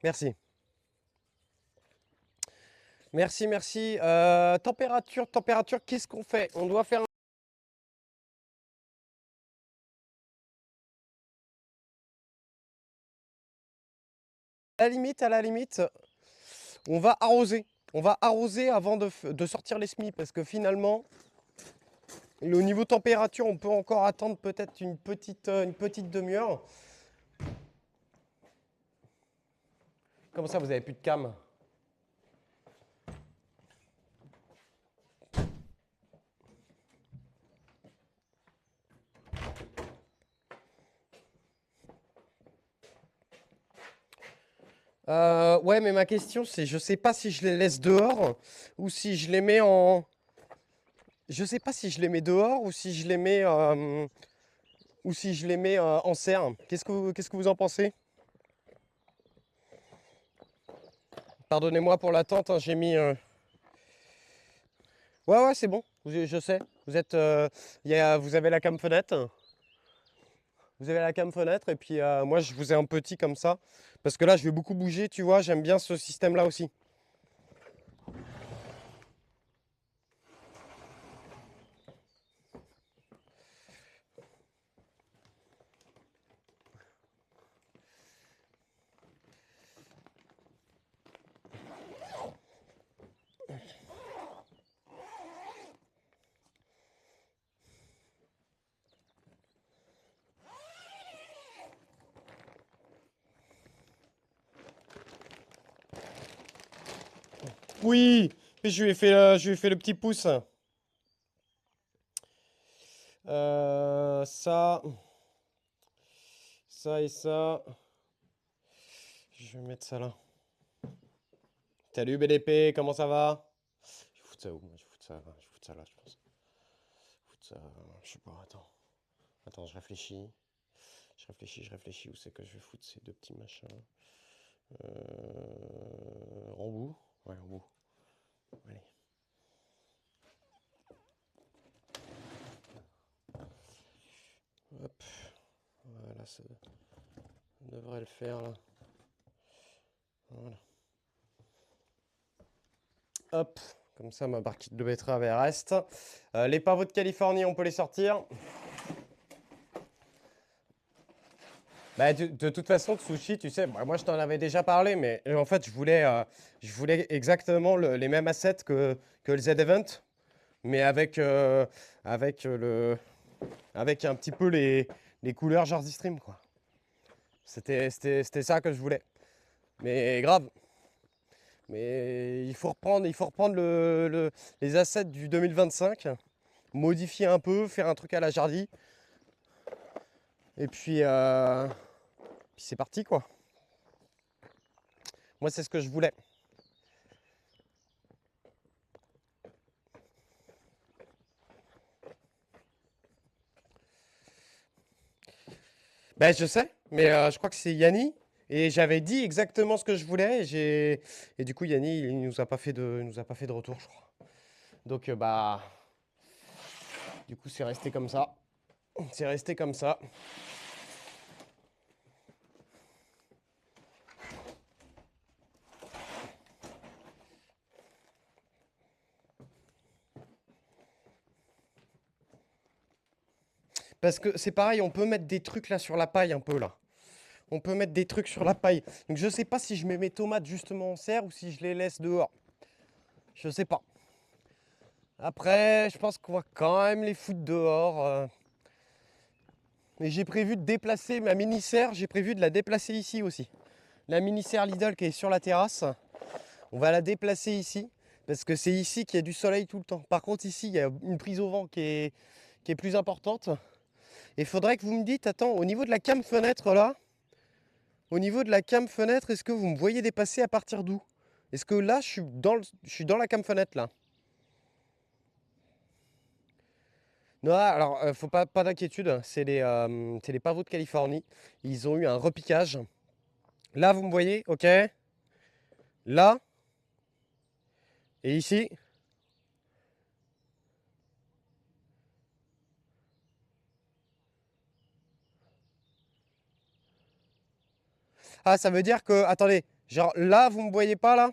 Merci. Merci, merci. Température, qu'est-ce qu'on fait? On doit faire à la limite, on va arroser. On va arroser avant de sortir les semis parce que finalement, au niveau température, on peut encore attendre peut-être une petite demi-heure. Comment ça, vous avez plus de cam? Ouais, mais ma question, c'est je sais pas si je les laisse dehors ou si je les mets en. Je sais pas si je les mets dehors ou si je les mets, en serre. Qu'est-ce que vous en pensez? Pardonnez-moi pour l'attente, hein, j'ai mis. Ouais, ouais, c'est bon. Je sais. Vous êtes, vous avez la cam fenêtre. Vous avez la cam fenêtre et puis moi je vous ai un petit comme ça. Parce que là je vais beaucoup bouger, tu vois, j'aime bien ce système-là aussi. Oui, puis je lui ai fait le petit pouce. Ça, ça et ça. Je vais mettre ça là. Salut BDP, comment ça va? Je vais foutre ça où? Moi, je vais foutre ça là, je pense. Je vais foutre ça, je sais pas, attends. Attends, je réfléchis. Je réfléchis où c'est que je vais foutre ces deux petits machins. En bout? Ouais, en bout. Allez. Hop. Voilà, ça devrait le faire là. Voilà. Hop. Comme ça, ma barquette de betterave elle reste. Les pavots de Californie, on peut les sortir. Bah, de toute façon, Tsushi, tu sais, bah, moi je t'en avais déjà parlé, mais en fait, je voulais exactement les mêmes assets que le Z-Event, mais avec un petit peu les couleurs Jersey Stream, quoi. C'était ça que je voulais. Mais grave. Mais il faut reprendre les assets du 2025, modifier un peu, faire un truc à la Jardy, et puis c'est parti, quoi. Moi, c'est ce que je voulais. Ben, je sais, mais je crois que c'est Yanni. Et j'avais dit exactement ce que je voulais. Et du coup, Yanni, il nous a pas fait de retour, je crois. Donc, bah, du coup, c'est resté comme ça. C'est resté comme ça. Parce que c'est pareil, on peut mettre des trucs là sur la paille un peu là. On peut mettre des trucs sur la paille. Donc, je sais pas si je mets mes tomates justement en serre ou si je les laisse dehors. Je sais pas. Après, je pense qu'on va quand même les foutre dehors. Mais j'ai prévu de déplacer ma mini-serre. J'ai prévu de la déplacer ici aussi. La mini-serre Lidl qui est sur la terrasse. On va la déplacer ici, parce que c'est ici qu'il y a du soleil tout le temps. Par contre, ici, il y a une prise au vent qui est plus importante. Et il faudrait que vous me dites, attends, au niveau de la cam fenêtre là, au niveau de la cam fenêtre, est-ce que vous me voyez dépasser à partir d'où? Est-ce que là, je suis dans la cam fenêtre là? Non, alors, faut pas d'inquiétude, c'est les pavots de Californie. Ils ont eu un repiquage. Là, vous me voyez, ok? Là, et ici. Ah, ça veut dire que, attendez, Genre là, vous me voyez pas là?